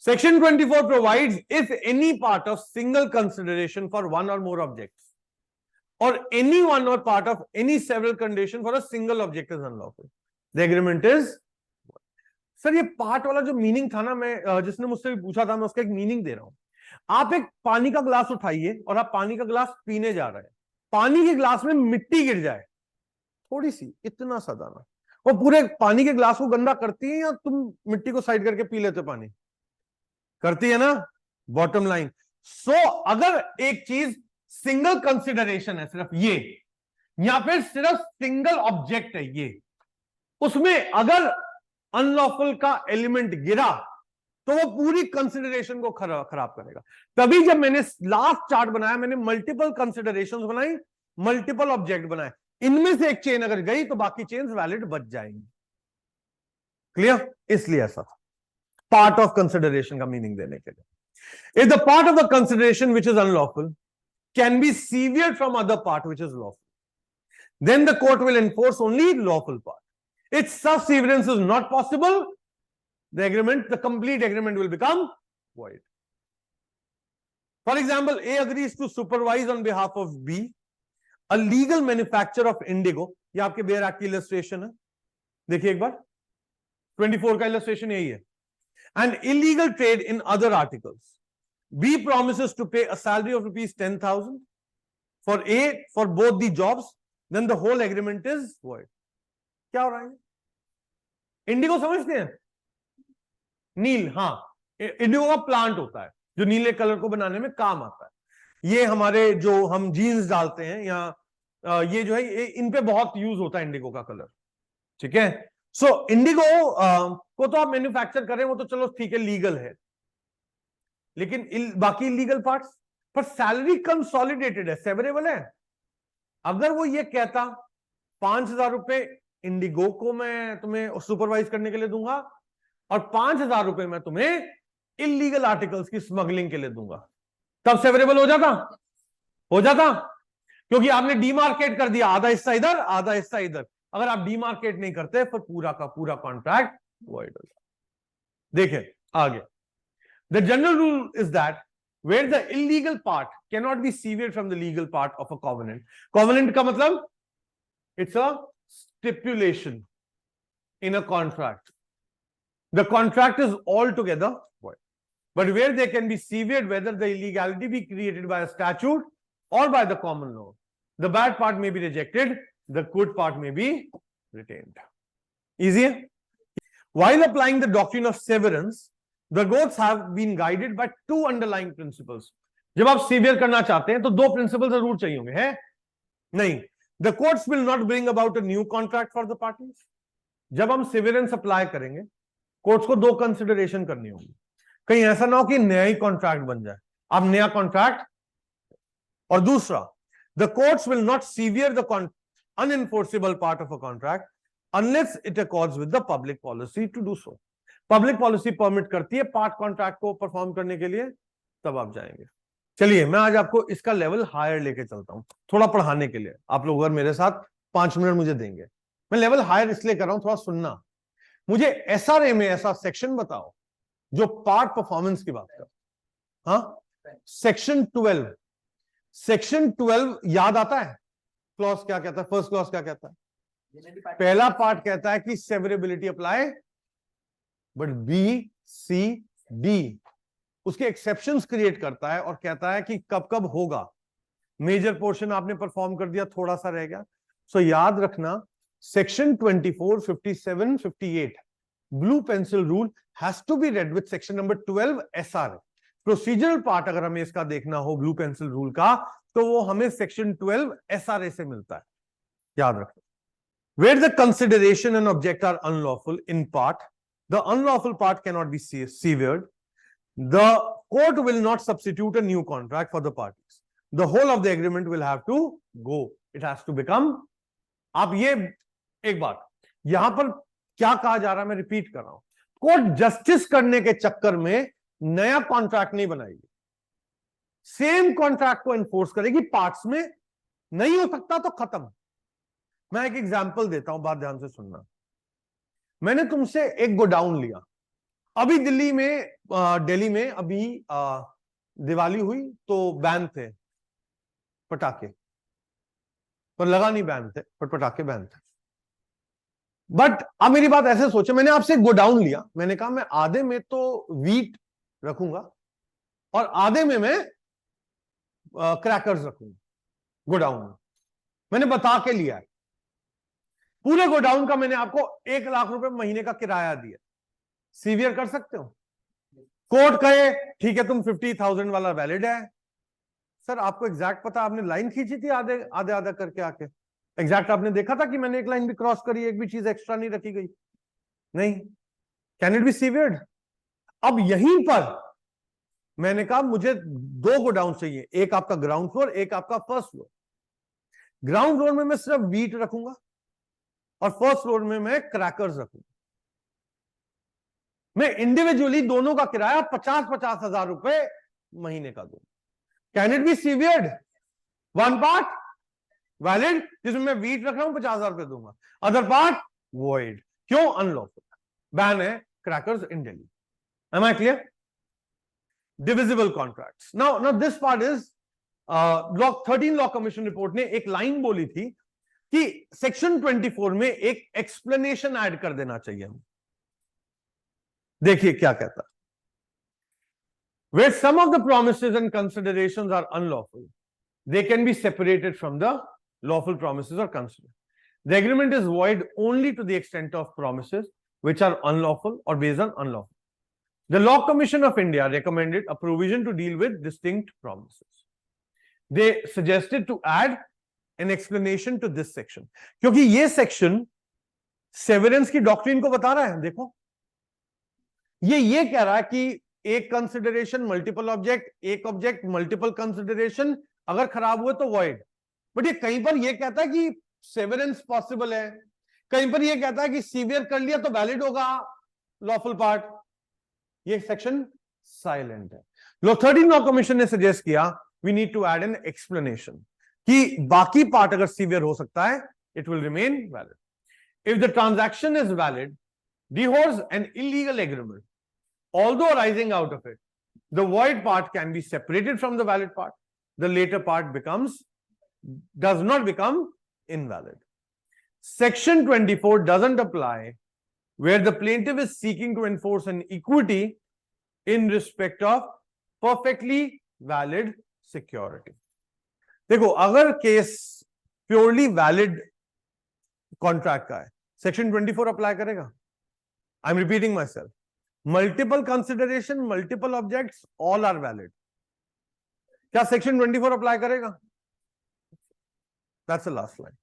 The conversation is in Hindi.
Section 24 provides if any part of single consideration for one or more objects or any one or part of any several condition for a single object is unlawful, the agreement is. Sir ये पार्ट वाला जो मीनिंग था ना, मैं जिसने मुझसे भी पूछा था, मैं उसका एक मीनिंग दे रहा हूं. आप एक पानी का ग्लास उठाइए और आप पानी का ग्लास पीने जा रहे हैं, पानी के ग्लास में मिट्टी गिर जाए थोड़ी सी, इतना सा दाना, वो पूरे पानी के ग्लास को गंदा करती है या तुम मिट्टी को साइड करके पी लेते पानी? करती है ना. Bottom line. सो अगर एक चीज सिंगल कंसिडरेशन है, सिर्फ ये, या फिर सिर्फ सिंगल ऑब्जेक्ट है ये, उसमें अगर अनलॉफुल का एलिमेंट गिरा तो वो पूरी कंसिडरेशन को खराब करेगा. तभी जब मैंने लास्ट चार्ट बनाया, मैंने मल्टीपल कंसिडरेशंस बनाई, मल्टीपल ऑब्जेक्ट बनाए, इनमें से एक चेन अगर गई तो बाकी चेन्स वैलिड बच जाएंगी. क्लियर? इसलिए ऐसा था पार्ट ऑफ कंसिडरेशन का मीनिंग देने के लिए. If the part of the consideration which is unlawful can be severed from other part which is lawful, then the court will enforce only lawful part. If such severance is not possible, the agreement, the complete agreement will become void. For example, A agrees to supervise on behalf of B a legal manufacture of indigo. ये आपके बेयर एक्ट की इलस्ट्रेशन है, देखिए एक बार, 24 का इलस्ट्रेशन यही है. An illegal trade in other articles. B promises to pay a salary of rupees 10,000 for A for both the jobs, then the whole agreement is void. क्या हो रहा है? इंडिगो समझते हैं? नील, हाँ, इंडिगो का प्लांट होता है जो नीले कलर को बनाने में काम आता है. ये हमारे जो हम जीन्स डालते हैं या ये जो है, इन पे बहुत यूज होता है इंडिगो का कलर. ठीक है. सो इंडिगो को तो आप मैन्युफैक्चर करें, वो तो चलो ठीक है, लीगल है, लेकिन बाकी इलीगल पार्ट्स पर सैलरी कंसोलिडेटेड है, सेवरेबल है. अगर वो ये कहता 5,000 रुपए इंडिगो को मैं तुम्हें सुपरवाइज करने के लिए दूंगा और 5,000 रुपए मैं तुम्हें इलीगल आर्टिकल्स की स्मगलिंग के लिए दूंगा, तब सेवरेबल हो जाता? हो जाता, क्योंकि आपने डीमार्केट कर दिया, आधा हिस्सा इधर आधा हिस्सा इधर. अगर आप डीमार्केट नहीं करते फिर पूरा का पूरा कॉन्ट्रैक्ट वॉइड हो जाता. देखिए आगे. The general rule is that where the illegal part cannot be severed from the legal part of a covenant. Covenant का मतलब it's a stipulation in a contract. The contract is altogether void. But where they can be severed, whether the illegality be created by a statute or by the common law, the bad part may be rejected, the good part may be retained. Easier? While applying the doctrine of severance, the courts have been guided by two underlying principles. जब आप सीवियर करना चाहते हैं तो दो प्रिंसिपल जरूर चाहिए होंगे, है नहीं? The courts will not bring about a new contract for the parties. जब हम सीवियरेंस अप्लाई करेंगे, कोर्ट्स को दो कंसिडरेशन करनी होगी. कहीं ऐसा ना हो कि नया ही कॉन्ट्रैक्ट बन जाए, अब नया कॉन्ट्रैक्ट. और दूसरा, the courts will not sever the unenforceable part of a contract unless it accords with the public policy to do so. Public policy permit करती है पार्ट कॉन्ट्रैक्ट को परफॉर्म करने के लिए, तब आप जाएंगे. चलिए मैं आज आपको इसका लेवल हायर लेके चलता हूं, थोड़ा पढ़ाने के लिए. आप लोग अगर मेरे साथ 5 मिनट मुझे देंगे, मैं लेवल हायर इसलिए कर रहा हूं, थोड़ा सुनना. मुझे एसआरए में ऐसा सेक्शन बताओ जो पार्ट परफॉर्मेंस की बात कर. हाँ, सेक्शन 12. सेक्शन 12 याद आता है? क्लॉज क्या कहता है? फर्स्ट क्लॉज क्या कहता है? पहला पार्ट कहता है कि severability apply, but B C D उसके एक्सेप्शंस क्रिएट करता है और कहता है कि कब कब होगा. मेजर पोर्शन आपने परफॉर्म कर दिया, थोड़ा सा रह गया. सो याद रखना, section 24, 57, 58 blue pencil rule has to be read with section number 12 SRA. Procedural part अगर हमें इसका देखना हो ब्लू पेंसिल रूल का, तो वो हमें सेक्शन 12 एसआरए से मिलता है. याद रखना. Where the consideration and object are unlawful in part, the unlawful part cannot be severed. The court will not substitute a new contract for the parties. The whole of the agreement will have to go. It has to become. आप ये एक बात, यहां पर क्या कहा जा रहा है मैं रिपीट कर रहा हूं. कोर्ट जस्टिस करने के चक्कर में नया कॉन्ट्रैक्ट नहीं बनाएगी, सेम कॉन्ट्रैक्ट को एनफोर्स करेगी. पार्ट्स में नहीं हो सकता तो खत्म. मैं एक एग्जांपल देता हूं, बात ध्यान से सुनना. मैंने तुमसे एक गोडाउन लिया, अभी दिल्ली में दिल्ली में अभी दिवाली हुई तो बैन थे पटाखे, पर लगा नहीं बैन थे, पर पटाखे बैन थे। बट अब मेरी बात ऐसे सोचे, मैंने आपसे गोडाउन लिया, मैंने कहा मैं आधे में तो वीट रखूंगा और आधे में मैं क्रैकर्स रखूंगा गोडाउन में। मैंने बता के लिया है, पूरे गोडाउन का मैंने आपको 1 लाख रुपए महीने का किराया दिया। सीवियर कर सकते हो? कोर्ट कहे ठीक है तुम 50,000 वाला वैलिड है। सर आपको एग्जैक्ट पता, आपने लाइन खींची थी आधे आधे आधा करके आके, एग्जैक्ट आपने देखा था कि मैंने एक लाइन भी क्रॉस करी, एक भी चीज एक्स्ट्रा नहीं रखी गई? नहीं। Can it be severed? अब यहीं पर मैंने कहा मुझे 2 गोडाउन चाहिए, एक आपका ग्राउंड फ्लोर, एक आपका फर्स्ट फ्लोर। ग्राउंड फ्लोर में मैं सिर्फ वीट रखूंगा और फर्स्ट फ्लोर में मैं क्रैकर्स रखूंगा। मैं इंडिविजुअली दोनों का किराया 50-50 हजार रुपए महीने का दूंगा। Can it be severed? One part valid जिसमें मैं वीट रख रहा हूं 50,000 रुपए दूंगा, अदर पार्ट वॉइड। क्यों? अनलॉफुल, बैन है crackers in Delhi. Am I clear? Divisible contracts. Now this part is law 13 law commission report ने एक लाइन बोली थी कि सेक्शन 24 में एक एक्सप्लेनेशन ऐड कर देना चाहिए। देखिए क्या कहता है। Where some of the promises and considerations are unlawful, they can be separated from the lawful promises or considerations. The agreement is void only to the extent of promises which are unlawful or based on unlawful. The Law Commission of India recommended a provision to deal with distinct promises. They suggested to add an explanation to this section. क्योंकि ये section severance की doctrine को बता रहा है। देखो ये कह रहा है कि एक कंसिडरेशन मल्टीपल ऑब्जेक्ट, एक ऑब्जेक्ट मल्टीपल कंसिडरेशन, अगर खराब हुए तो वॉइड। बट ये कहीं पर ये कहता है कि सेवरेंस पॉसिबल है, कहीं पर ये कहता है कि सीवियर कर लिया तो वैलिड होगा लॉफुल पार्ट। ये सेक्शन साइलेंट है। लॉ 13 लॉ कमीशन ने सजेस्ट किया we need to add an explanation कि बाकी पार्ट अगर सीवियर हो सकता है it will remain valid. If the transaction is valid, divorce an illegal agreement, although arising out of it, the void part can be separated from the valid part. The later part does not become invalid. Section 24 doesn't apply where the plaintiff is seeking to enforce an equity in respect of perfectly valid security. देखो अगर केस प्योरली वैलिड कॉन्ट्रैक्ट का है, सेक्शन 24 अप्लाई करेगा? I'm repeating myself. Multiple consideration, multiple objects, all are valid. क्या सेक्शन 24 अप्लाई करेगा? That's the last line.